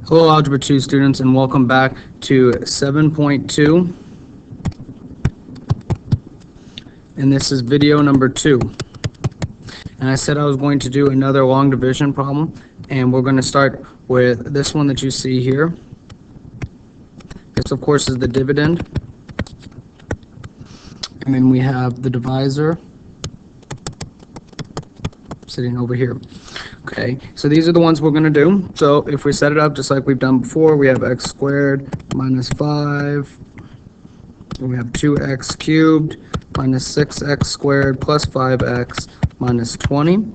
Hello Algebra 2 students, and welcome back to 7.2, and this is video number 2. And I said I was going to do another long division problem, and we're going to start with this one that you see here. This of course is the dividend, and then we have the divisor sitting over here. Okay, so these are the ones we're going to do. So if we set it up just like we've done before, we have x squared minus 5, we have 2x cubed minus 6x squared plus 5x minus 20.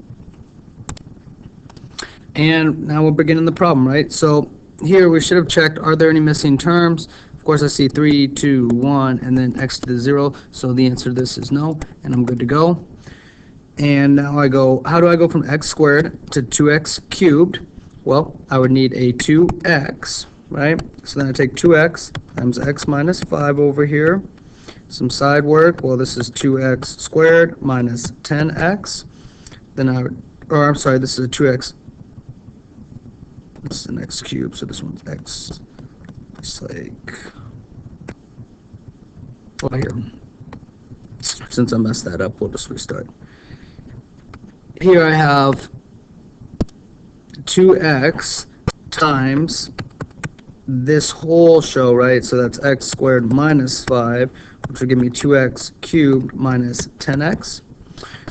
And now we're beginning the problem, right? So here we should have checked, are there any missing terms? Of course I see 3, 2, 1, and then x to the 0, so the answer to this is no, and I'm good to go. And now I go, how do I go from x squared to 2x cubed? Well, I would need a 2x, right? So then I take 2x times x minus 5 over here. Some side work, well, this is 2x squared minus 10x. Then I would, or I'm sorry, this is a 2x. This is an x cubed, so this one's x. It's like, well, here. Since I messed that up, we'll just restart. Here I have 2x times this whole show, right? So that's x squared minus 5, which will give me 2x cubed minus 10x.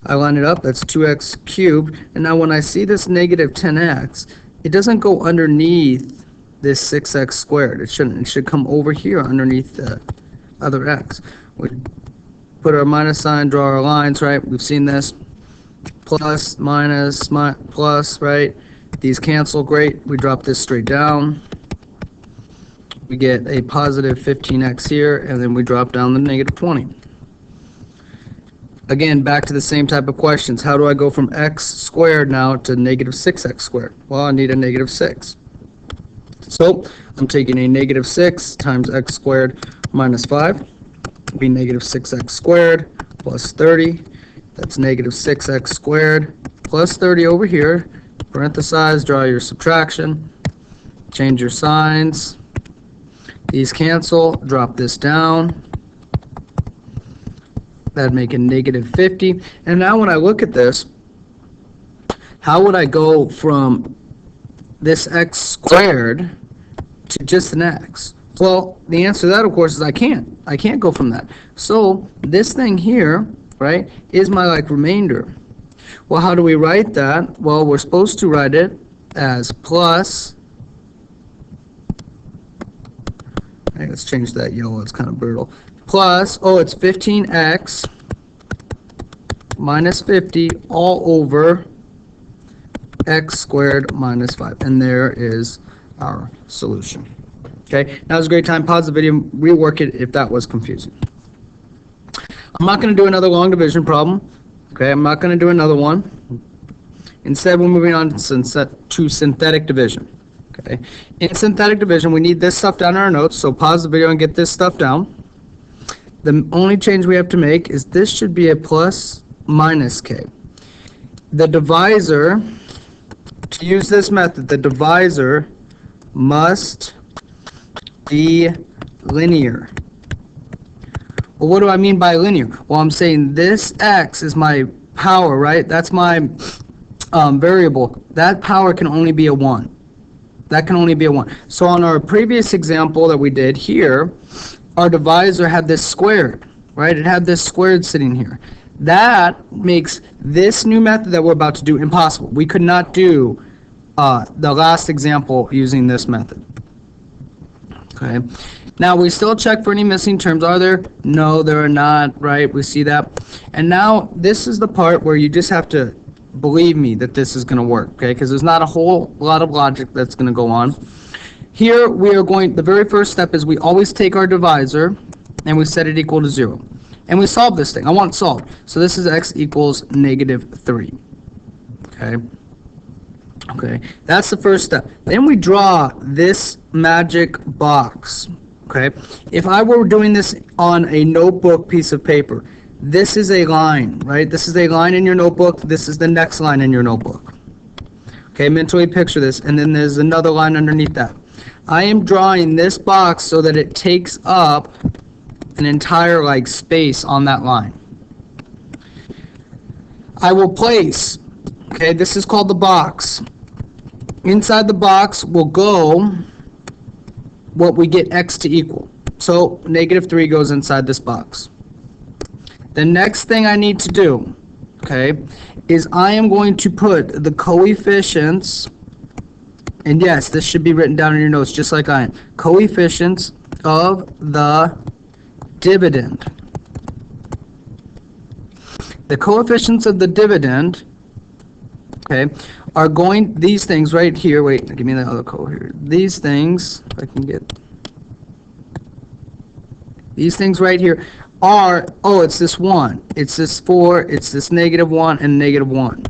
I line it up, that's 2x cubed. And now when I see this negative 10x, it doesn't go underneath this 6x squared. It shouldn't. It should come over here underneath the other x. We put our minus sign, draw our lines, right? We've seen this. Plus, minus, plus, right? These cancel, great. We drop this straight down. We get a positive 15x here, and then we drop down the negative 20. Again, back to the same type of questions. How do I go from x squared now to negative 6x squared? Well, I need a negative 6. So, I'm taking a negative 6 times x squared minus 5. It'll be negative 6x squared plus 30. That's negative 6x squared plus 30 over here. Parenthesize, draw your subtraction. Change your signs. These cancel. Drop this down. That'd make a negative 50. And now when I look at this, how would I go from this x squared to just an x? Well, the answer to that, of course, is I can't. I can't go from that. So this thing here, right, is my remainder. Well, how do we write that? Well, we're supposed to write it as plus, hey, let's change that yellow, it's kind of brutal, plus, oh, it's 15x minus 50 all over x squared minus 5, and there is our solution. Okay, now is a great time, pause the video, rework it if that was confusing. I'm not going to do another long division problem. Okay, I'm not going to do another one. Instead, we're moving on to synthetic division. Okay, in synthetic division, we need this stuff down in our notes, so pause the video and get this stuff down. The only change we have to make is this should be a plus minus k. The divisor, to use this method, the divisor must be linear. Well, what do I mean by linear? Well, I'm saying this x is my power, right? That's my variable. That power can only be a 1. That can only be a 1. So on our previous example that we did here, our divisor had this squared, right? It had this squared sitting here. That makes this new method that we're about to do impossible. We could not do the last example using this method. Okay. Now we still check for any missing terms. Are there? No, there are not, right? We see that. And now this is the part where you just have to believe me that this is going to work, okay? Because there's not a whole lot of logic that's going to go on. Here we are going, the very first step is we always take our divisor and we set it equal to 0. And we solve this thing. I want it solved. So this is x equals negative 3. Okay. Okay, that's the first step. Then we draw this magic box. Okay, if I were doing this on a notebook piece of paper, this is a line, right? This is a line in your notebook. This is the next line in your notebook. Okay, mentally picture this, and then there's another line underneath that. I am drawing this box so that it takes up an entire like space on that line. I will place, okay, this is called the box. Inside the box will go what we get x to equal. So -3 goes inside this box. The next thing I need to do, okay, is I am going to put the coefficients, and yes, this should be written down in your notes just like I am, coefficients of the dividend. The coefficients of the dividend, okay, are going, these things right here, wait, give me the other color here. These things, if I can get, these things right here are, oh, it's this 1, it's this 4, it's this -1, and -1.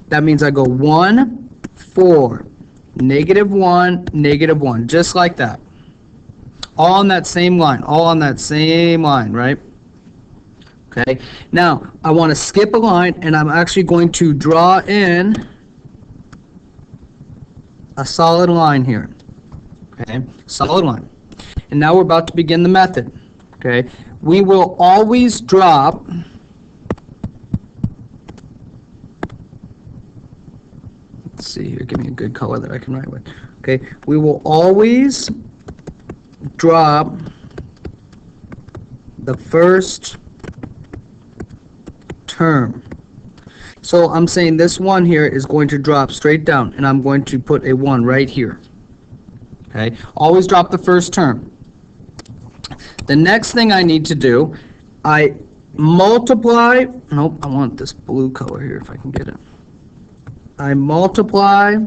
That means I go 1, 4, -1, -1, just like that. All on that same line, all on that same line, right? Okay, now I want to skip a line, and I'm actually going to draw in a solid line here. Okay, solid line. And now we're about to begin the method. Okay, we will always drop let's see here, give me a good color that I can write with. Okay, we will always drop the first term. So I'm saying this 1 here is going to drop straight down, and I'm going to put a 1 right here. Okay, always drop the first term. The next thing I need to do, I multiply, nope, I want this blue color here if I can get it. I multiply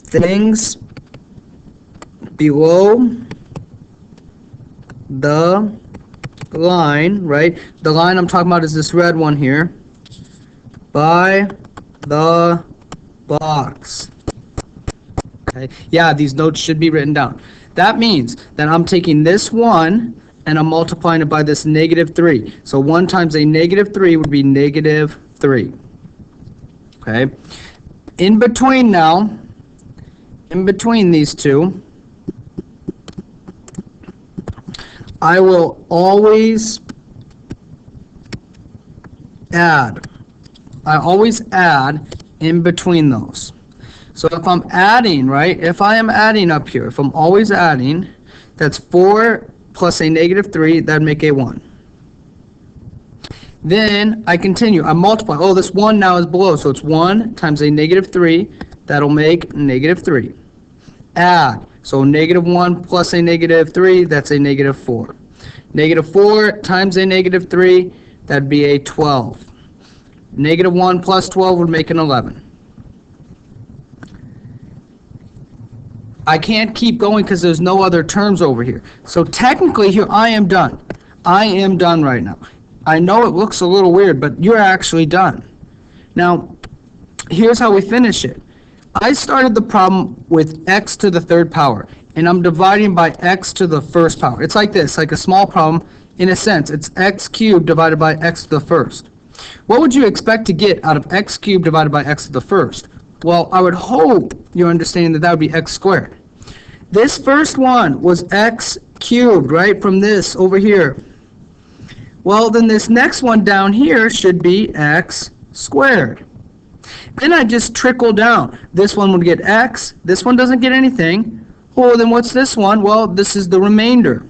things below the line, right? The line I'm talking about is this red one here, by the box. Okay, yeah, these notes should be written down. That means that I'm taking this 1 and I'm multiplying it by this -3. So 1 times a -3 would be -3. Okay, in between now, in between these two, I will always add. I always add in between those. So if I'm adding, right, if I am adding up here, if I'm always adding, that's 4 plus a -3, that'd make a 1. Then I continue, I multiply. Oh, this 1 now is below, so it's 1 times a -3, that'll make -3. Add, so -1 plus a -3, that's a -4. -4 times a -3, that'd be a 12. -1 plus 12 would make an 11. I can't keep going because there's no other terms over here. So technically here I am done. I am done right now. I know it looks a little weird, but you're actually done. Now, here's how we finish it. I started the problem with x to the 3rd power, and I'm dividing by x to the 1st power. It's like this, like a small problem. In a sense, it's x cubed divided by x to the 1st. What would you expect to get out of x cubed divided by x to the 1st? Well, I would hope you're understanding that that would be x squared. This first one was x cubed, right, from this over here. Well, then this next one down here should be x squared. Then I just trickle down. This one would get x. This one doesn't get anything. Oh, then what's this one? Well, this is the remainder.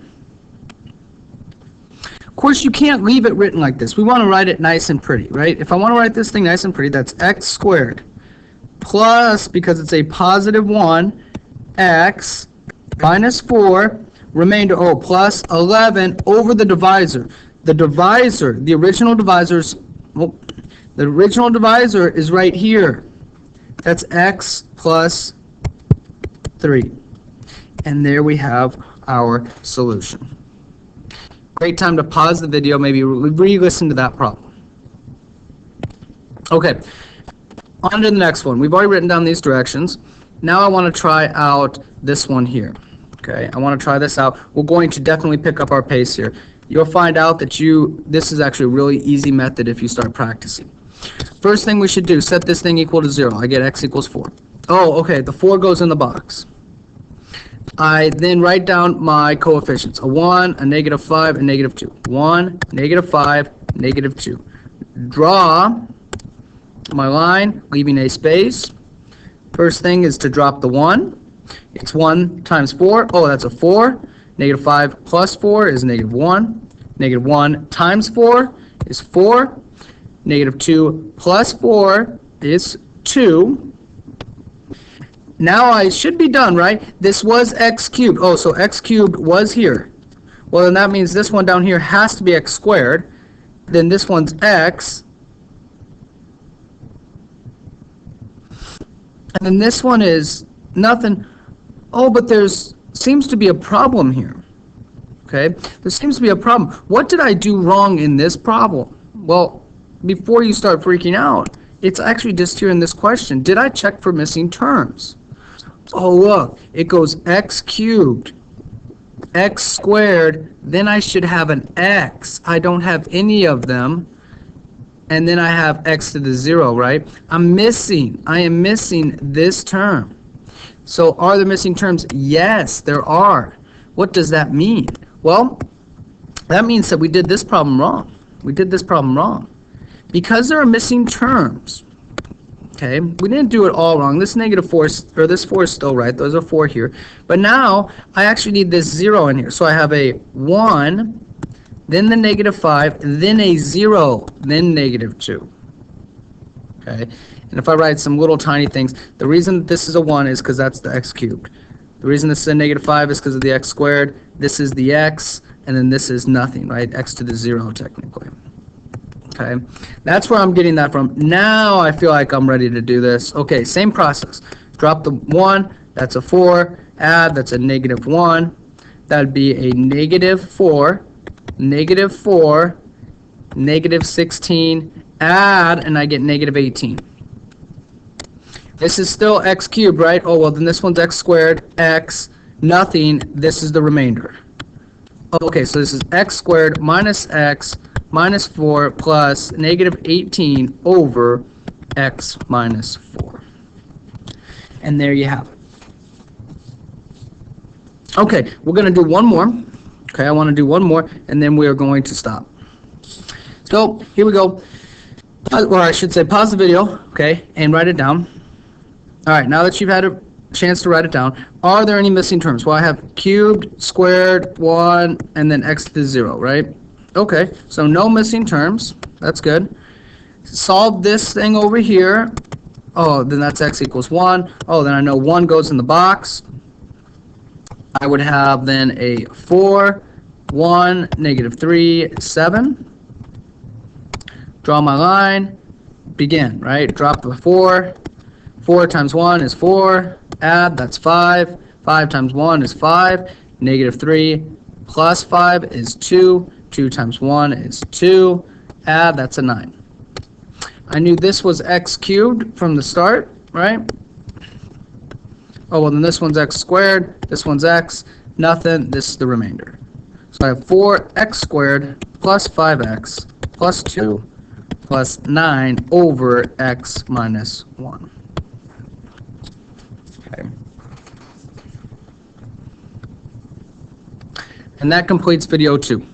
Of course, you can't leave it written like this. We want to write it nice and pretty, right? If I want to write this thing nice and pretty, that's x squared plus, because it's a positive 1, x minus 4, remainder, oh, plus 11 over the divisor. The divisor, the original divisor's, oh, the original divisor is right here. That's x plus 3. And there we have our solution. Great time to pause the video, maybe re-listen to that problem. Okay, on to the next one. We've already written down these directions. Now I want to try out this one here. Okay, I want to try this out. We're going to definitely pick up our pace here. you'll find out that this is actually a really easy method if you start practicing. First thing we should do, set this thing equal to 0. I get x equals 4. Oh, okay, the 4 goes in the box. I then write down my coefficients, a 1, a negative 5, and negative 2. 1, negative 5, negative 2. Draw my line, leaving a space. First thing is to drop the 1. It's 1 times 4. Oh, that's a 4. Negative 5 plus 4 is negative 1. Negative 1 times 4 is 4. Negative 2 plus 4 is 2. Now I should be done, right? This was x cubed. Oh, so x cubed was here. Well, then that means this one down here has to be x squared. Then this one's x. And then this one is nothing. Oh, but seems to be a problem here. Okay? There seems to be a problem. What did I do wrong in this problem? Well, before you start freaking out, it's actually just here in this question. Did I check for missing terms? Oh, look, it goes x cubed, x squared, then I should have an x. I don't have any of them. And then I have x to the 0, right? I am missing this term. So are there missing terms? Yes, there are. What does that mean? Well, that means that we did this problem wrong. Because there are missing terms, okay, we didn't do it all wrong. This negative 4, or this 4 is still right. There's a 4 here. But now I actually need this 0 in here. So I have a 1, then the negative 5, then a 0, then negative 2. Okay, and if I write some little tiny things, the reason that this is a 1 is because that's the x cubed. The reason this is a negative 5 is because of the x squared. This is the x, and then this is nothing, right? X to the 0 technically. Okay, that's where I'm getting that from. Now I feel like I'm ready to do this. Okay, same process. Drop the 1, that's a 4. Add, that's a negative 1. That'd be a negative 4, negative 4, negative 16. Add, and I get negative 18. This is still x cubed, right? Oh, well, then this one's x squared, x, nothing. This is the remainder. Okay, so this is x squared minus x minus 4 plus negative 18 over x minus 4. And there you have it. Okay, we're going to do one more. Okay, I want to do one more, and then we are going to stop. So, here we go. Well, I should say pause the video, okay, and write it down. All right, now that you've had a chance to write it down, are there any missing terms? Well, I have cubed, squared, 1, and then x to the 0, right? Okay, so no missing terms. That's good. Solve this thing over here. Oh, then that's x equals 1. Oh, then I know 1 goes in the box. I would have then a 4, 1, negative 3, 7. Draw my line. Begin, right? Drop the 4. 4 times 1 is 4. Add, that's 5. 5 times 1 is 5. Negative 3 plus 5 is 2. 2 times 1 is 2. Add, that's a 9. I knew this was x cubed from the start, right? Oh, well, then this one's x squared. This one's x. Nothing. This is the remainder. So I have 4x squared plus 5x plus 2 plus 9 over x minus 1. Okay. And that completes video 2.